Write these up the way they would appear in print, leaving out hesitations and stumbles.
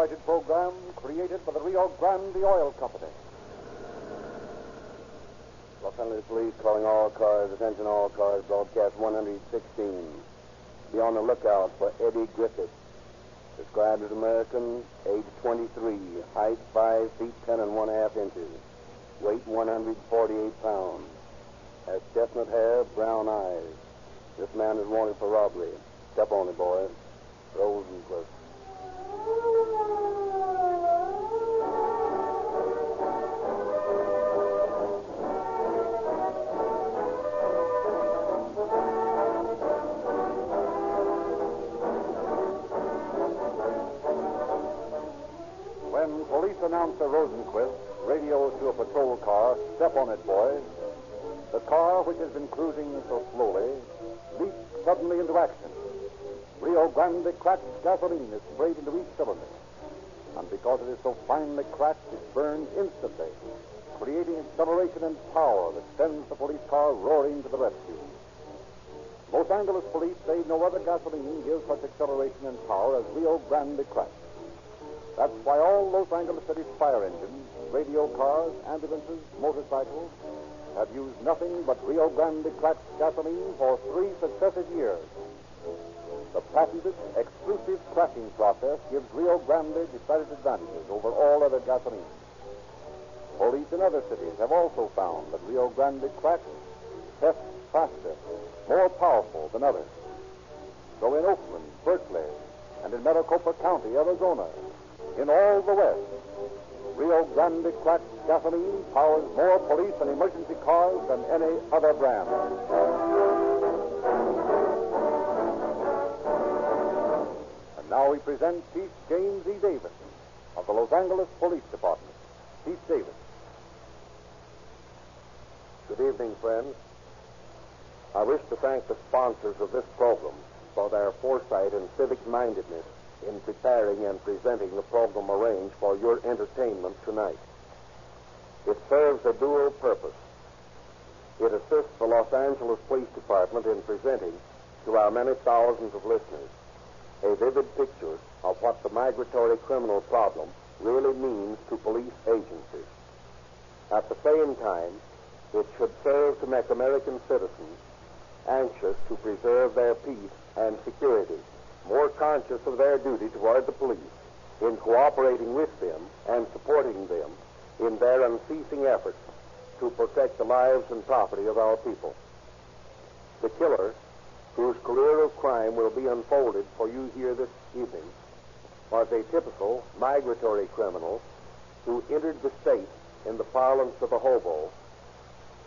copyrighted program created by the Rio Grande Oil Company. Los Angeles Police calling all cars. Attention all cars. Broadcast 116. Be on the lookout for Eddie Griffith. Described as American, age 23, height 5 feet 10 and 1/2 inches, weight 148 pounds, has chestnut hair, brown eyes. This man is wanted for robbery. Step on it, boy. Rosenquist. When police announcer Rosenquist radios to a patrol car, "Step on it, boys," the car, which has been cruising so slowly, leaps suddenly into action. Rio Grande cracked gasoline is sprayed into each cylinder. And because it is so finely cracked, it burns instantly, creating acceleration and power that sends the police car roaring to the rescue. Los Angeles police say no other gasoline gives such acceleration and power as Rio Grande cracked. That's why all Los Angeles City's fire engines, radio cars, ambulances, motorcycles have used nothing but Rio Grande cracked gasoline for 3 successive years. The patented, exclusive cracking process gives Rio Grande decided advantages over all other gasoline. Police in other cities have also found that Rio Grande cracked tests faster, more powerful than others. So in Oakland, Berkeley, and in Maricopa County, Arizona, in all the West, Rio Grande cracked gasoline powers more police and emergency cars than any other brand. And now we present Chief James E. Davis of the Los Angeles Police Department. Chief Davis. Good evening, friends. I wish to thank the sponsors of this program for their foresight and civic-mindedness in preparing and presenting the program arranged for your entertainment tonight. It serves a dual purpose. It assists the Los Angeles Police Department in presenting to our many thousands of listeners a vivid picture of what the migratory criminal problem really means to police agencies. At the same time, it should serve to make American citizens anxious to preserve their peace and security, more conscious of their duty toward the police in cooperating with them and supporting them in their unceasing efforts to protect the lives and property of our people. The killer, whose career of crime will be unfolded for you here this evening, was a typical migratory criminal who entered the state in the parlance of a hobo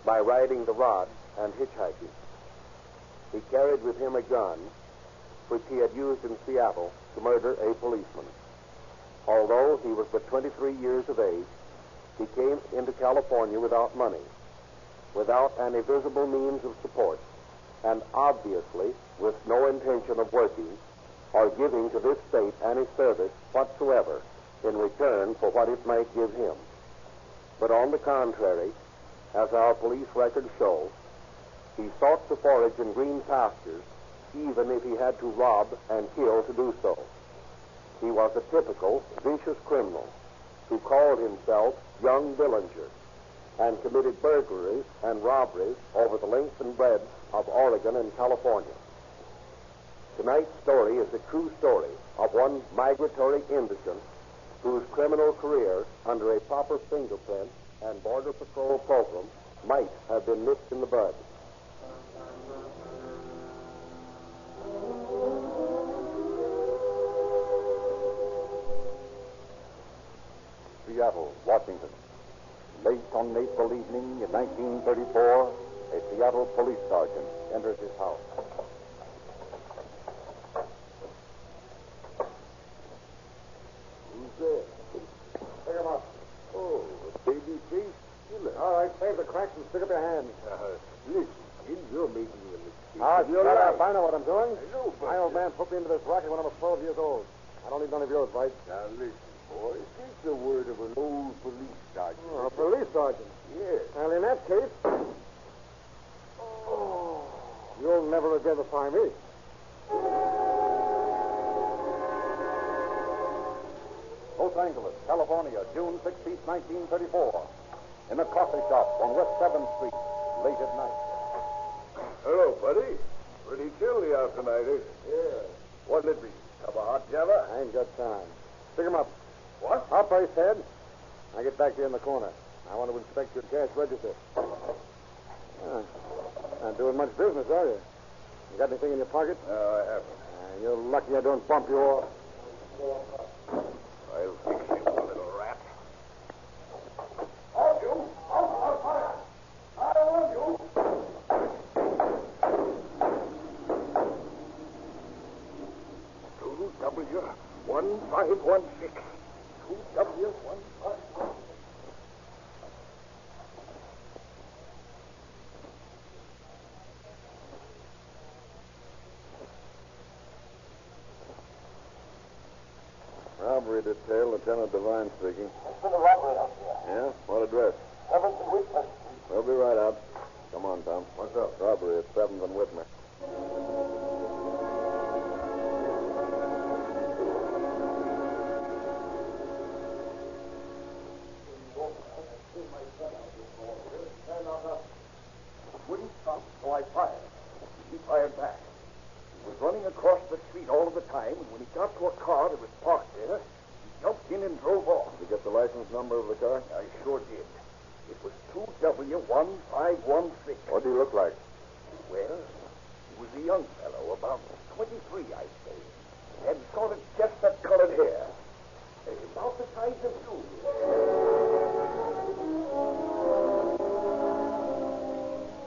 by riding the rod and hitchhiking. He carried with him a gun which he had used in Seattle to murder a policeman. Although he was but 23 years of age, he came into California without money, without any visible means of support, and obviously with no intention of working or giving to this state any service whatsoever in return for what it might give him. But on the contrary, as our police records show, he sought to forage in green pastures even if he had to rob and kill to do so. He was a typical, vicious criminal who called himself young Dillinger and committed burglaries and robberies over the length and breadth of Oregon and California. Tonight's story is a true story of one migratory indigent whose criminal career under a proper fingerprint and Border Patrol program might have been nipped in the bud. Seattle, Washington. Late on April evening in 1934, a Seattle police sergeant enters his house. Who's there? Pick him up. Oh, a baby-faced killer. All right, save the cracks and stick up your hands. Listen, kid, you're making a mistake. Shut up. I know what I'm doing. I know, but... My old man put me into this racket when I was 12 years old. I don't need none of your advice. Now, listen, boy. Take the word of an old police sergeant. Oh, a police sergeant? Yes. Well, in that case... you'll never identify me. Angeles, California, June 16, 1934. In a coffee shop on West 7th Street, late at night. Hello, buddy. Pretty chilly out tonight, ain't it? Yeah. What'll it be? Cup of hot java? I ain't got time. Pick him up. What? Up, I said. I get back here in the corner. I want to inspect your cash register. Not doing much business, are you? You got anything in your pocket? No, I haven't. You're lucky I don't bump you off. I'll fix you, little rat. Hold you! I'll fire! I want you! W1516. 2W1516. Robbery detail, Lieutenant Devine speaking. There's been a robbery out here. Yeah? What address? 7th and Whitman. We'll be right out. Come on, Tom. What's up? Robbery at 7th and Whitmer. Wouldn't stop, so I fired. He fired back. He was running across the street all of the time, and when he got to a car that was parked there, he jumped in and drove off. Did you get the license number of the car? I sure did. It was 2W1516. What do you look like? Well, he was a young fellow, about 23, I'd say. Had sort of chestnut-colored hair. About the size of you.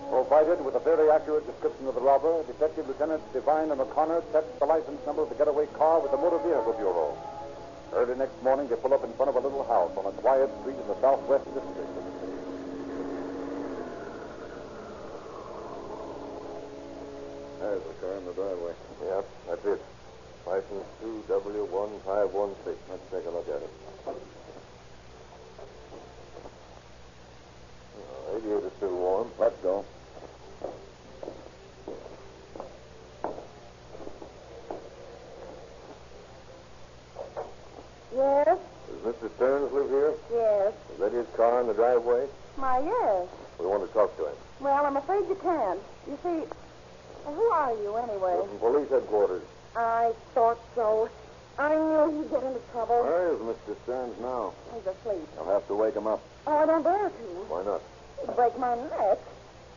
Provided with a very accurate description of the robber, Detective Lieutenant Devine and O'Connor checked the license number of the getaway car with the Motor Vehicle Bureau. Early next morning, they pull up in front of a little house on a quiet street in the southwest district of the city. There's the car in the driveway. Yep, that's it. License 2W1516. Let's take a look at it. Radiator's still warm. Let's go. Yes, Does Mr. Stearns live here? yes. Is that his car in the driveway? My, yes. We want to talk to him. Well, I'm afraid you can't. You see, who are you anyway? We're from police headquarters. I thought so. I knew he'd get into trouble. Where is Mr. Stearns now? He's asleep. I'll have to wake him up. Oh, I don't dare to. Why not? He'd break my neck.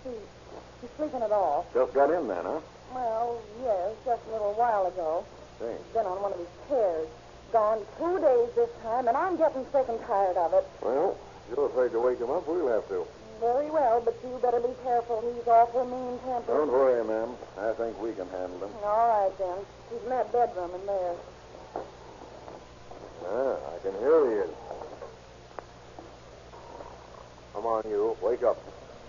He's sleeping it off. Just got in then, huh? Well, yes, just a little while ago. Say. He's been on one of his tears. Gone 2 days this time, and I'm getting sick and tired of it. Well, if you're afraid to wake him up, we'll have to. Very well, but you better be careful. He's awful mean-tempered. Don't worry, ma'am. I think we can handle him. All right, then. He's in that bedroom in there. I can hear he is. Come on, you. Wake up.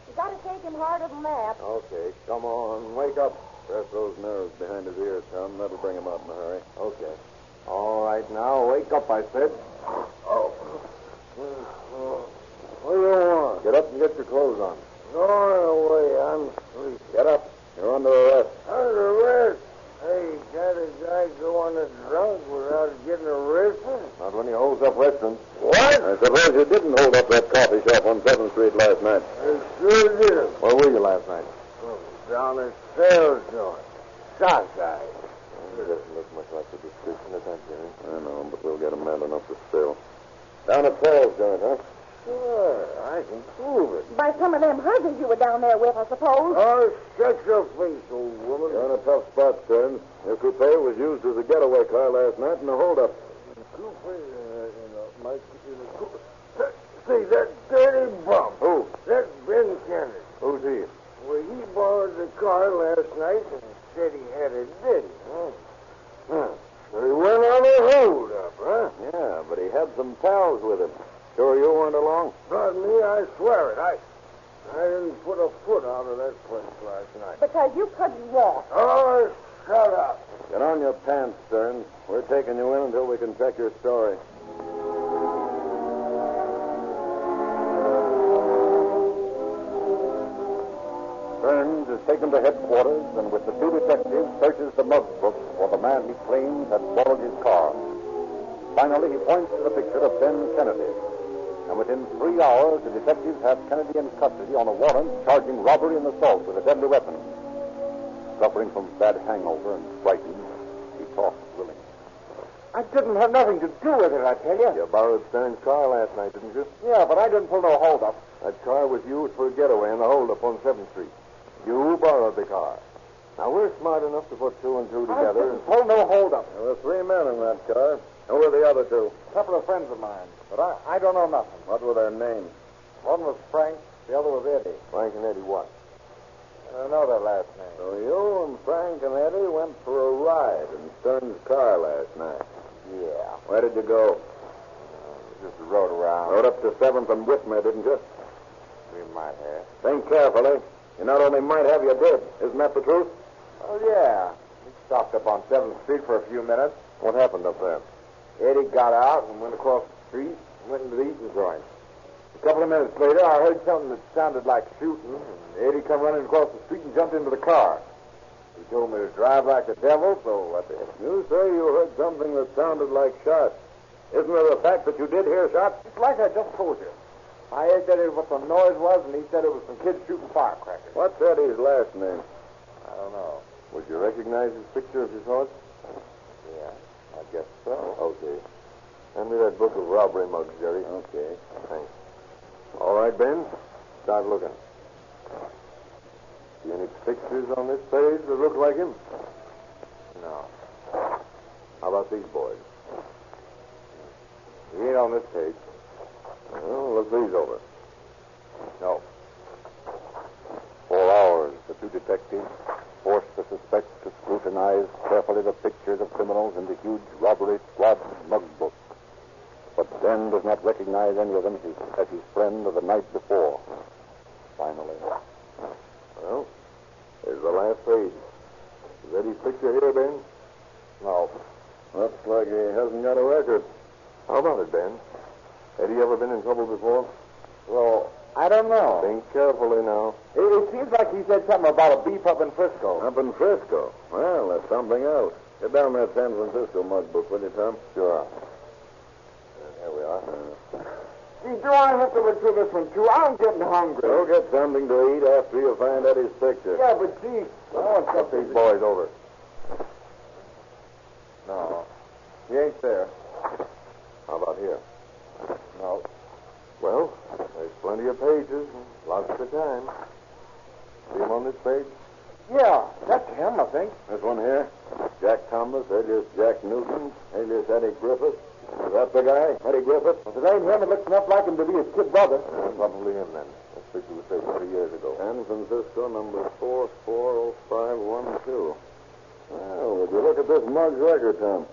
You gotta shake him harder than that. Okay, come on. Wake up. Press those nerves behind his ears, Tom. That'll bring him out in a hurry. Okay. All right, now, wake up, I said. Oh. What do you want? Get up and get your clothes on. No way, I'm asleep. Get up. You're under arrest. Under arrest? Hey, can't a guy go on a drunk without getting arrested? Not when he holds up restaurants. What? I suppose you didn't hold up that coffee shop on 7th Street last night. I sure did. Where were you last night? Down at sales joint. Sockside. It doesn't look much like the description of that, Jerry. I know, but we'll get him mad enough to spill. Down at Paul's joint, huh? Sure, I can prove it. By some of them husbands you were down there with, I suppose. Oh, shut your face, old woman. You're in a tough spot, Stearns. Your coupe was used as a getaway car last night in a holdup. See, that dirty bum. Who? That Ben Kennedy. Who's he? Well, he borrowed the car last night and said he had it ready. So he went on a hold-up, huh? Yeah, but he had some pals with him. Sure you weren't along? Not me, I swear it. I didn't put a foot out of that place last night. Because you couldn't walk. Oh, shut up. Get on your pants, Stearns. We're taking you in until we can check your story. Stearns is taken to headquarters and with the two detectives searches the logbook for the man he claims had borrowed his car. Finally, he points to the picture of Ben Kennedy. And within 3 hours, the detectives have Kennedy in custody on a warrant charging robbery and assault with a deadly weapon. Suffering from bad hangover and frightened, he talks willingly. I didn't have nothing to do with it, I tell you. You borrowed Stern's car last night, didn't you? Yeah, but I didn't pull no holdup. That car was used for a getaway in the holdup on 7th Street. You borrowed the car. Now, we're smart enough to put 2 and 2 I together. didn't pull no holdup. There were 3 men in that car. Who were the other 2? A couple of friends of mine, but I don't know nothing. What were their names? One was Frank, the other was Eddie. Frank and Eddie what? I don't know their last name. So you and Frank and Eddie went for a ride in Stern's car last night. Yeah. Where did you go? Just rode around. Rode up to 7th and Whitmer, didn't you? We might have. Think carefully. You not only might have, you did. Isn't that the truth? Oh, yeah. We stopped up on 7th Street for a few minutes. What happened up there? Eddie got out and went across the street and went into the eating joint. A couple of minutes later, I heard something that sounded like shooting, and Eddie come running across the street and jumped into the car. He told me to drive like the devil, so I did. You say you heard something that sounded like shots. Isn't it a fact that you did hear shots? It's like I just told you. I asked Eddie what the noise was, and he said it was some kids shooting firecrackers. What's Eddie's last name? I don't know. Would you recognize his picture if you saw it? Yeah, I guess so. Okay. Hand me that book of robbery mugs, Jerry. Okay. Thanks. All right, Ben. Start looking. See any pictures on this page that look like him? No. How about these boys? He ain't on this page. Well, look these over. No. 4 hours, the 2 detectives force the suspect to scrutinize carefully the pictures of criminals in the huge robbery squad mug book. But Ben does not recognize any of them as his friend of the night before. Finally. Well, here's the last page. Is Eddie's picture here, Ben? No. Looks like he hasn't got a record. How about it, Ben? Eddie ever been in trouble before? Well, I don't know. Think carefully now. It seems like he said something about a beef up in Frisco. Up in Frisco? Well, that's something else. Get down that San Francisco mug book, will you, Tom? Sure. Here we are. Gee, do I have to look through this one, too? I'm getting hungry. Go get something to eat after you find Eddie's picture. Yeah, but gee, I want Get something. these boys over. No. He ain't there. How about here? No. Well, there's plenty of pages, and lots of time. See him on this page? Yeah, that's him, I think. This one here? Jack Thomas, alias Jack Newton, alias Eddie Griffith. Is that the guy, Eddie Griffith? If it ain't him, it looks enough like him to be his kid brother. Probably him, then. This picture was taken 3 years ago. San Francisco, number 440512. Well, would you look at this mug's record, Tom?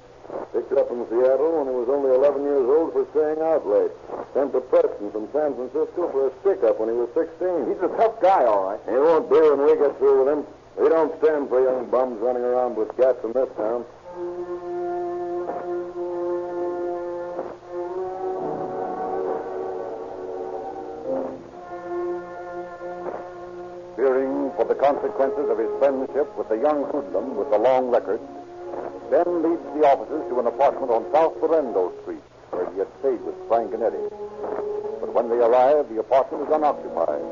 Picked up in Seattle when he was only 11 years old for staying out late. Sent to Preston from San Francisco for a stick-up when he was 16. He's a tough guy, all right. He won't do when we get through with him. We don't stand for young bums running around with gats in this town. Fearing for the consequences of his friendship with the young hoodlum with the long record, Ben leads the officers to an apartment on South Berendo Street, where he had stayed with Frank and Eddie. But when they arrive, the apartment is unoccupied.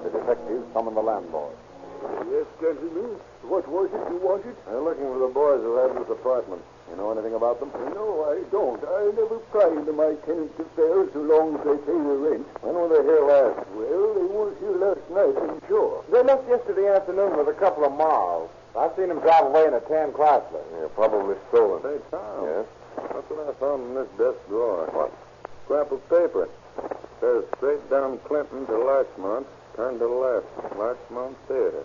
The detectives summon the landlord. Yes, gentlemen. What was it you wanted? They're looking for the boys who have this apartment. You know anything about them? No, I don't. I never pry into my tenants' affairs so long as they pay the rent. When were they here last? Well, they weren't here last night, I'm sure. They left yesterday afternoon with a couple of miles. I've seen them drive away in a tan Chrysler. Yeah, probably stolen. Hey, Tom. Yes? That's what I found in this desk drawer. What? Scrap of paper. Says straight down Clinton to Larchmont, turn to the left. Larchmont Theater.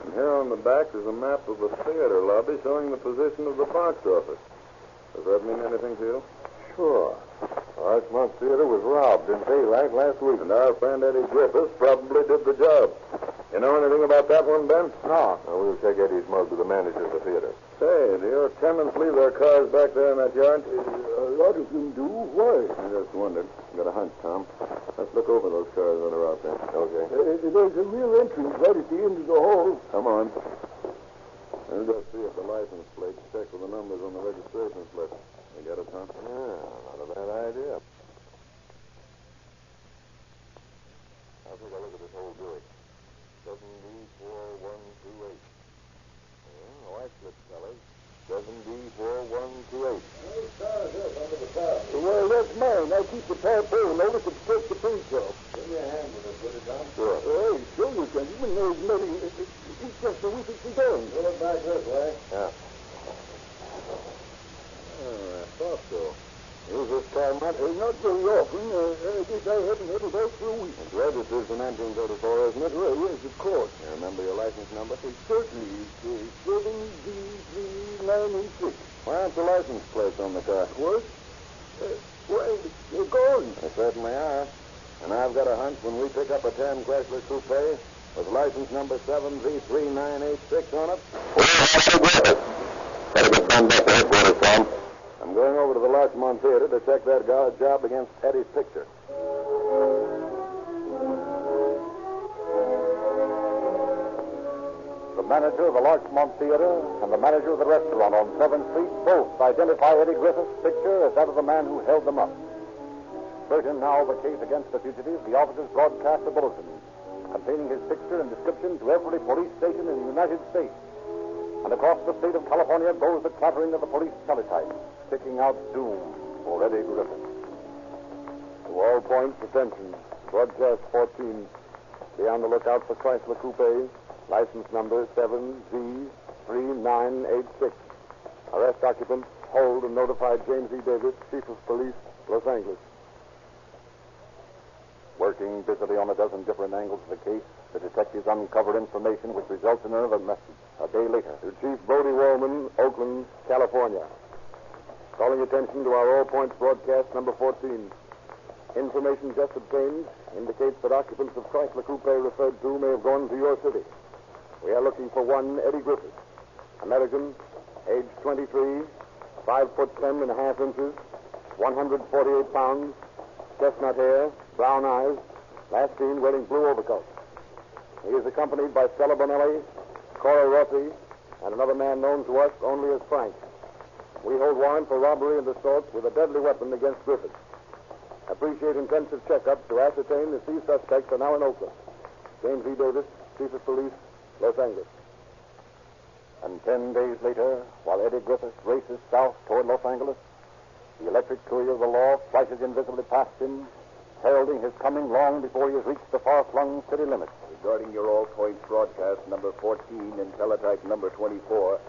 And here on the back is a map of the theater lobby showing the position of the box office. Does that mean anything to you? Sure. Larchmont Theater was robbed in daylight last week. And our friend Eddie Griffith probably did the job. You know anything about that one, Ben? No. Now, we'll take Eddie's mug to the manager of the theater. Say, do your tenants leave their cars back there in that yard? A lot of them do. Why? I just wondered. Got a hunch, Tom. Let's look over those cars that are out there. Okay. There's a rear entrance right at the end of the hall. Come on. We'll go see if the license plates check with the numbers on the registration slip. You got it, huh? Yeah, not a bad idea. I'll take a look at this whole Buick. 7D4128. Yeah, the light slip, fellas. 7D4128. Well, that's mine. I keep the tarpaulin over to protect the paint job. Give me a hand with it, will you, Tom? Sure. Hey, sure you can. You know, it's just a week it's going. Pull it back this way. Yeah. I thought so. Use this car not very often. I guess I haven't had it out for a week. It's registered for 1934, isn't it? Well, yes, of course. You remember your license number? It certainly is 7D3986. Why aren't the license plates on the car? What? Well, they're gone. They certainly are. And I've got a hunch when we pick up a tan Chrysler Coupe with license number 7V3986 on it. Better get phone back to headquarters, Tom. I'm going over to the Larchmont Theater to check that guy's job against Eddie's picture. The manager of the Larchmont Theater and the manager of the restaurant on 7th Street both identify Eddie Griffith's picture as that of the man who held them up. Certain now of the case against the fugitive, the officers broadcast a bulletin containing his picture and description to every police station in the United States. And across the state of California goes the clattering of the police teletype, picking out doom for Eddie Griffith. To all points, attention. Broadcast 14. Be on the lookout for Chrysler Coupe, license number 7Z3986. Arrest occupant, hold and notify James E. Davis, Chief of Police, Los Angeles. Working busily on a dozen different angles of the case, the detectives uncovered information which results in another message a day later. To Chief Bodie Wallman, Oakland, California. Calling attention to our All Points broadcast number 14. Information just obtained indicates that occupants of Chrysler Coupe referred to may have gone to your city. We are looking for one Eddie Griffith, American, age 23, 5'10.5" inches, 148 pounds, chestnut hair, brown eyes, last seen wearing blue overcoat. He is accompanied by Stella Bonelli, Cora Rossi, and another man known to us only as Frank. We hold warrant for robbery and assault with a deadly weapon against Griffith. Appreciate intensive checkup to ascertain if these suspects are now in Oakland. James E. Davis, Chief of Police, Los Angeles. And 10 days later, while Eddie Griffith races south toward Los Angeles, the electric courier of the law flashes invisibly past him, heralding his coming long before he has reached the far-flung city limits. Regarding your All Points broadcast number 14 and teletype number 24,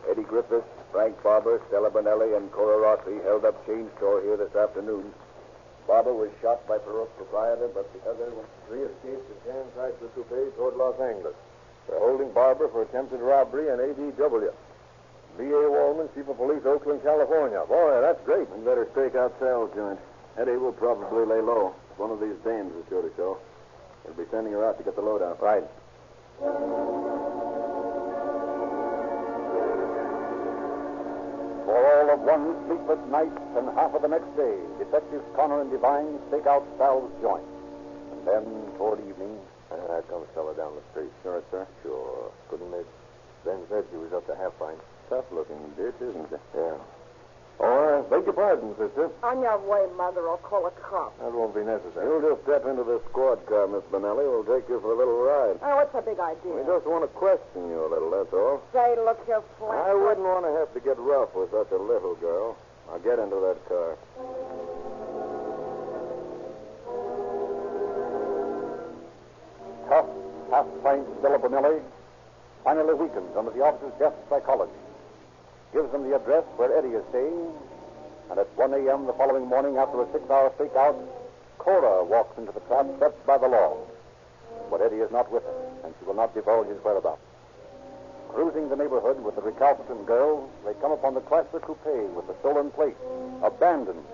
Eddie Griffith, Frank Barber, Stella Bonelli, and Cora Rossi held up chain store here this afternoon. Barber was shot by proprietor, but the other Three escaped in San Chrysler Coupe toward Los Angeles. They're holding Barber for attempted robbery and ADW. B.A. Wallman, Chief of Police, Oakland, California. Boy, that's great. We better stake out Sal's joint. Eddie will probably lay low. One of these dames is sure to show. He'll be sending her out to get the load out. Right. For all of one sleepless night and half of the next day, Detectives Connor and Devine stake out Sal's joint. And then, toward evening... There comes a fella down the street. Sure, sir. Sure. Couldn't miss. Ben said she was up to half pint. Tough-looking ditch, isn't it? Yeah. Oh, beg your pardon, sister. On your way, Mother. I'll call a cop. That won't be necessary. You'll just step into this squad car, Miss Bonelli. We'll take you for a little ride. Oh, it's a big idea. We just want to question you a little, that's all. Say, look here, Frank. I wouldn't want to have to get rough with such a little girl. Now get into that car. Tough, half-pint Stella Bonelli finally weakens under the officer's deft psychology. Gives them the address where Eddie is staying, and at 1 a.m. the following morning, after a 6-hour stakeout, Cora walks into the trap set by the law. But Eddie is not with her, and she will not divulge his whereabouts. Cruising the neighborhood with the recalcitrant girl, they come upon the Chrysler Coupe with the stolen plate, abandoned.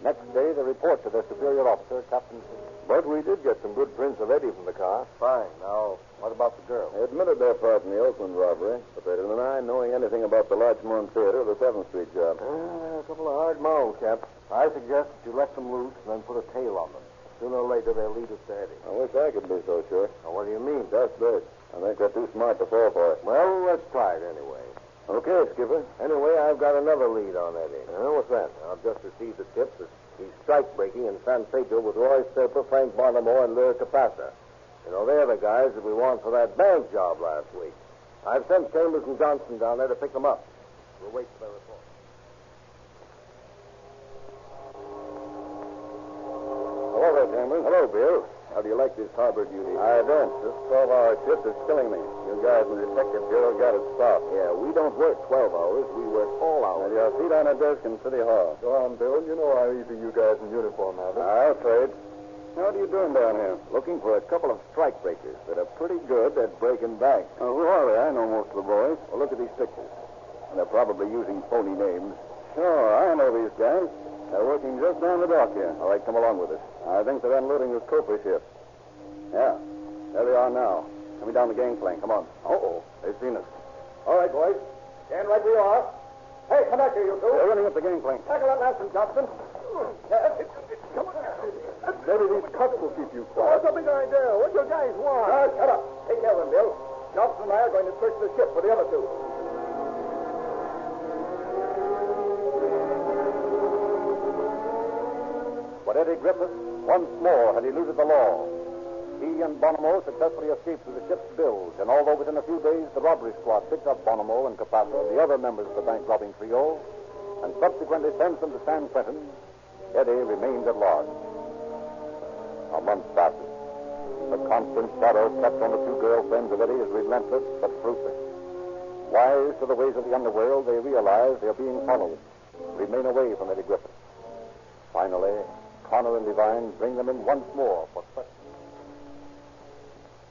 Next day, they report to their superior officer, Captain... But we did get some good prints of Eddie from the car. Fine. Now, what about the girl? They admitted their part in the Oakland robbery, but they deny knowing anything about the Larchmont Theater or the 7th Street job. A couple of hard mouths, Cap. I suggest that you let them loose and then put a tail on them. Sooner or later, they'll lead us to Eddie. I wish I could be so sure. Now, what do you mean? Just this. I think they're too smart to fall for it. Well, let's try it anyway. Okay, Skipper. Anyway, I've got another lead on Eddie. What's that? I've just received the tip that he's strike-breaking in San Pedro with Roy Serper, Frank Bonamore, and Lyra Capassa. You know, they're the guys that we want for that bank job last week. I've sent Chambers and Johnson down there to pick them up. We'll wait for their report. Hello there, Chambers. Hello, Bill. How do you like this harbor duty? I don't. This 12-hour shift is killing me. You guys in the Detective Bureau got it stopped. Yeah, we don't work 12 hours. We work all hours. Have your feet on a desk in City Hall. Go on, Bill. You know how easy you guys in uniform have it. I'll trade. What are you doing down here? Looking for a couple of strike breakers that are pretty good at breaking banks. Oh, who are they? I know most of the boys. Well, look at these pictures. And they're probably using phony names. Sure, I know these guys. They're working just down the dock here. All right, come along with us. I think they're unloading this copra ship. Yeah, there they are now. Coming down the gangplank. Come on. Uh-oh. They've seen us. All right, boys. Stand right where you are. Hey, come back here, you two. They're running up the gangplank. Tackle that last one, Johnston. Come on. Maybe these cuts will keep you quiet. What's a big idea? What do you guys want? Shut up. Take care of them, Bill. Johnston and I are going to search the ship for the other two. But Eddie Griffith once more had eluded the law. He and Bonamore successfully escaped through the ship's bilge, and although within a few days the robbery squad picked up Bonamore and Capassa, the other members of the bank robbing trio, and subsequently sent them to San Quentin, Eddie remained at large. A month passes. The constant shadow kept on the two girlfriends of Eddie is relentless but fruitless. Wise to the ways of the underworld, they realize they are being followed. Remain away from Eddie Griffith. Finally, Connor and Devine bring them in once more for questioning.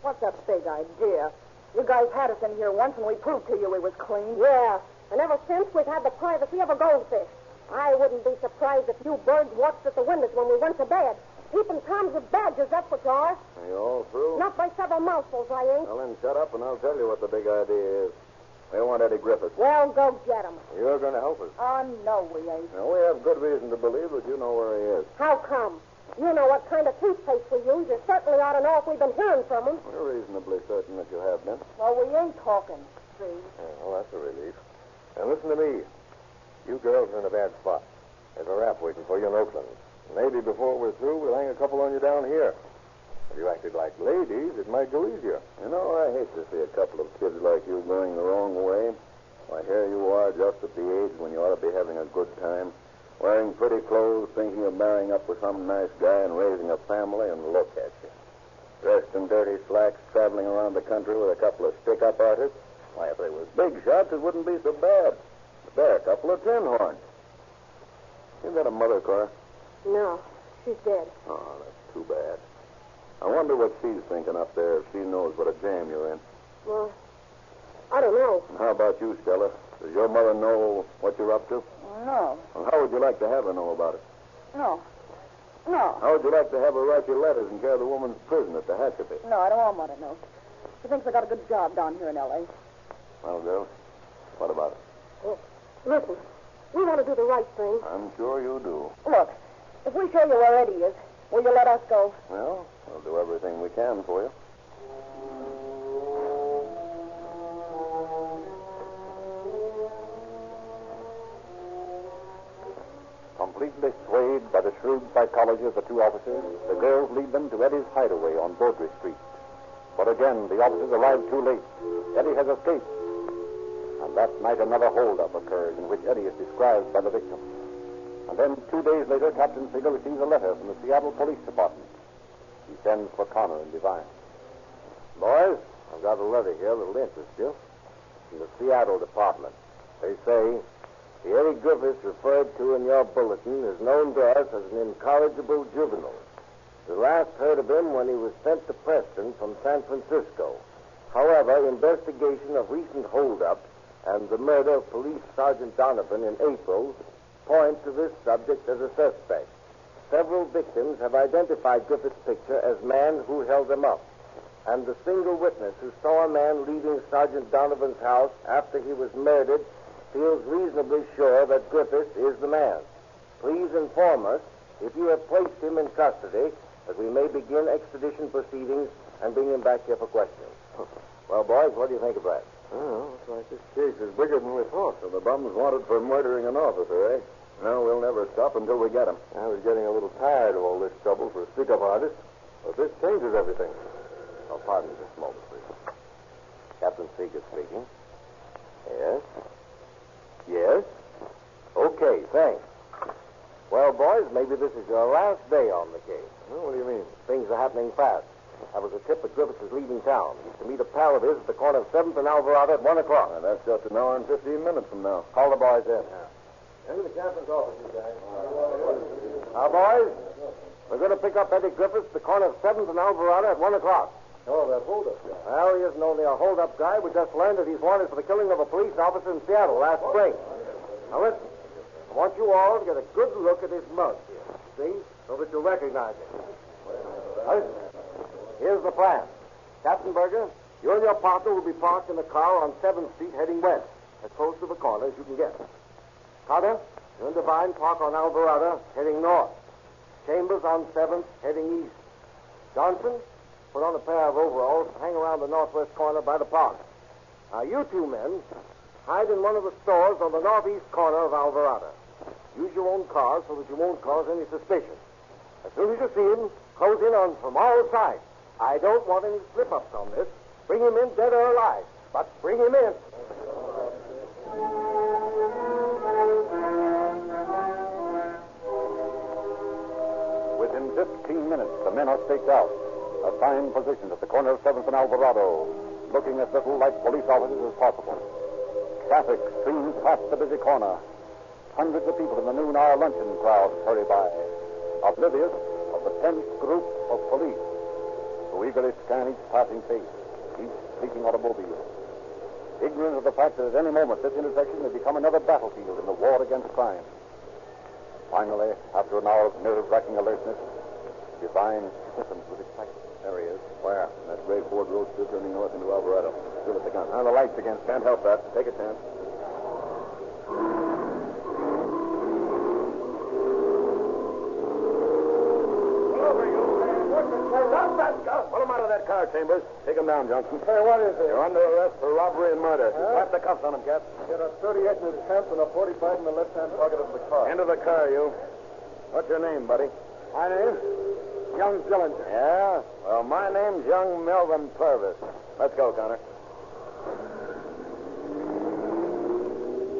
What's that big idea? You guys had us in here once, and we proved to you we was clean. Yeah, and ever since we've had the privacy of a goldfish. I wouldn't be surprised if you birds watched at the windows when we went to bed. Keeping Toms with badgers, that's what you are. Are you all through? Not by several mouthfuls, I ain't. Well, then shut up and I'll tell you what the big idea is. We want Eddie Griffith. Well, go get him. You're going to help us. Oh, no, we ain't. Now, we have good reason to believe that you know where he is. How come? You know what kind of toothpaste we use. You certainly ought to know if we've been hearing from him. We're reasonably certain that you have been. Well, we ain't talking, see? Yeah, well, that's a relief. Now, listen to me. You girls are in a bad spot. There's a rap waiting for you in Oakland. Maybe before we're through, we'll hang a couple on you down here. If you acted like ladies, it might go easier. You know, I hate to see a couple of kids like you going the wrong way. Why, here you are, just at the age when you ought to be having a good time. Wearing pretty clothes, thinking of marrying up with some nice guy and raising a family, and look at you. Dressed in dirty slacks, traveling around the country with a couple of stick-up artists. Why, if they was big shots, it wouldn't be so bad. But they're a couple of tin horns. You got a mother, Cora? No, she's dead. Oh, that's too bad. I wonder what she's thinking up there if she knows what a jam you're in. Well, I don't know. And how about you, Stella? Does your mother know what you're up to? No. Well, how would you like to have her know about it? No. No. How would you like to have her write your letters and care of the woman's prison at the Hatchapee? No, I don't want Mother to know. She thinks I got a good job down here in L.A. Well, girls, what about it? Well, listen, we want to do the right thing. I'm sure you do. Look, if we show you where Eddie is, will you let us go? Well, we'll do everything we can for you. Completely swayed by the shrewd psychology of the two officers, the girls lead them to Eddie's hideaway on Beaudry Street. But again, the officers arrive too late. Eddie has escaped. And that night, another holdup occurs in which Eddie is described by the victim. And then, 2 days later, Captain Figger receives a letter from the Seattle Police Department. He sends for Connor and Devine. Boys, I've got a letter here that'll interest you. From the Seattle Department. They say, the Eddie Griffiths referred to in your bulletin is known to us as an incorrigible juvenile. We last heard of him when he was sent to Preston from San Francisco. However, investigation of recent holdups and the murder of Police Sergeant Donovan in April point to this subject as a suspect. Several victims have identified Griffith's picture as man who held them up. And the single witness who saw a man leaving Sergeant Donovan's house after he was murdered feels reasonably sure that Griffith is the man. Please inform us if you have placed him in custody, that we may begin extradition proceedings and bring him back here for questioning. Well, boys, what do you think of that? Oh, looks like this case is bigger than we thought. So the bum's wanted for murdering an officer, eh? No, we'll never stop until we get him. I was getting a little tired of all this trouble for a stick-up artist, but this changes everything. Oh, pardon me just a moment, please. Captain Seeger speaking. Yes? Yes? Okay, thanks. Well, boys, maybe this is your last day on the case. Well, what do you mean? Things are happening fast. That was a tip that Griffiths is leaving town. He's to meet a pal of his at the corner of 7th and Alvarado at 1 o'clock. That's just an hour and 15 minutes from now. Call the boys in. Into the captain's office, you guys. Now, boys, we're going to pick up Eddie Griffiths at the corner of 7th and Alvarado at 1 o'clock. Oh, that hold-up guy. Well, he isn't only a hold-up guy. We just learned that he's wanted for the killing of a police officer in Seattle last spring. Now, listen. I want you all to get a good look at his mug here. See? So that you'll recognize him. Now, listen. Here's the plan. Captain Berger, you and your partner will be parked in a car on 7th Street heading west, as close to the corner as you can get. Carter, you and Devine park on Alvarado heading north. Chambers on 7th heading east. Johnson, put on a pair of overalls and hang around the northwest corner by the park. Now, you two men, hide in one of the stores on the northeast corner of Alvarado. Use your own car so that you won't cause any suspicion. As soon as you see him, close in on from all sides. I don't want any slip-ups on this. Bring him in dead or alive, but bring him in. Within 15 minutes, the men are staked out, assigned positions at the corner of 7th and Alvarado, looking as little like police officers as possible. Traffic streams past the busy corner. Hundreds of people in the noon-hour luncheon crowd hurry by, oblivious of the tense group of police who eagerly scan each passing face, each sleeping automobile, ignorant of the fact that at any moment this intersection may become another battlefield in the war against crime. Finally, after an hour of nerve-wracking alertness, Devine stiffens with excitement. There he is. Where? That gray Ford Roadster turning north into Alvarado. Still at the gun. Now, the lights again. Can't help that. Take a chance. Pull him out of that car, Chambers. Take him down, Johnson. Hey, what is it? You're under arrest for robbery and murder. Slap the cuffs on him, Cap. Get a 38 in his pants and a 45 in the left-hand pocket of the car. Into the car, you. What's your name, buddy? My name? Young Dillinger. Yeah? Well, my name's young Melvin Purvis. Let's go, Connor.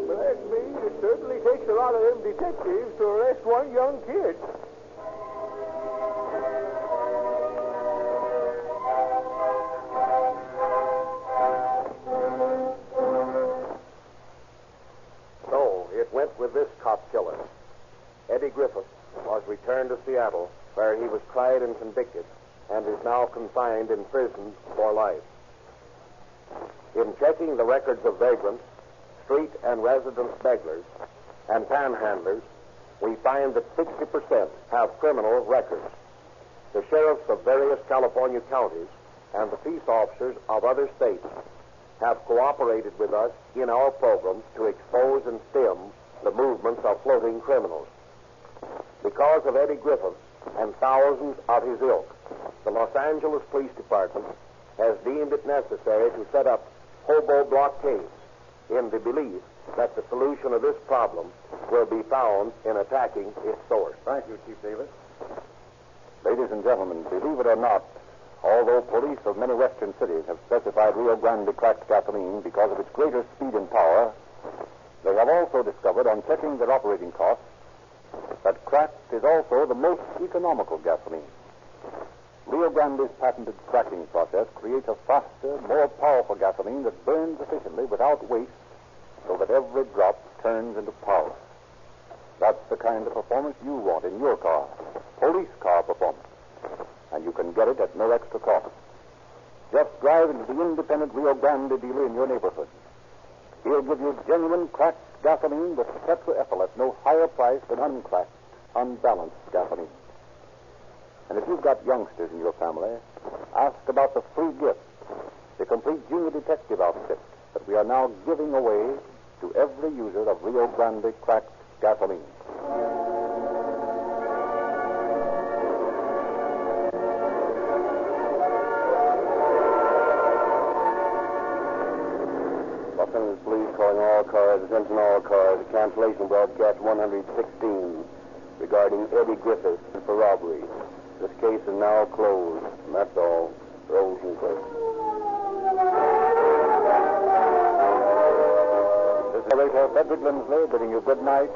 Bless me, it certainly takes a lot of them detectives to arrest one young kid. So, it went with this cop killer. Eddie Griffith was returned to Seattle, where he was tried and convicted, and is now confined in prison for life. In checking the records of vagrants, street and residence beggars, and panhandlers, we find that 60% have criminal records. The sheriffs of various California counties and the peace officers of other states have cooperated with us in our program to expose and stem the movements of floating criminals. Because of Eddie Griffith and thousands of his ilk, the Los Angeles Police Department has deemed it necessary to set up hobo blockades in the belief that the solution of this problem will be found in attacking its source. Thank you, Chief Davis. Ladies and gentlemen, believe it or not, although police of many western cities have specified Rio Grande cracked gasoline because of its greater speed and power, they have also discovered on checking their operating costs that cracked is also the most economical gasoline. Rio Grande's patented cracking process creates a faster, more powerful gasoline that burns efficiently without waste so that every drop turns into power. That's the kind of performance you want in your car, police car performance. And you can get it at no extra cost. Just drive into the independent Rio Grande dealer in your neighborhood. He'll give you genuine cracked gasoline with tetraethyl at no higher price than uncracked, unbalanced gasoline. And if you've got youngsters in your family, ask about the free gift, the complete junior detective outfit that we are now giving away to every user of Rio Grande cracked gasoline. Los Angeles Police calling all cars, attention all cars, cancellation broadcast 116 regarding Eddie Griffith for robbery. This case is now closed. And that's all. Rosenquist. This is Operator Frederick Lindsley bidding you good night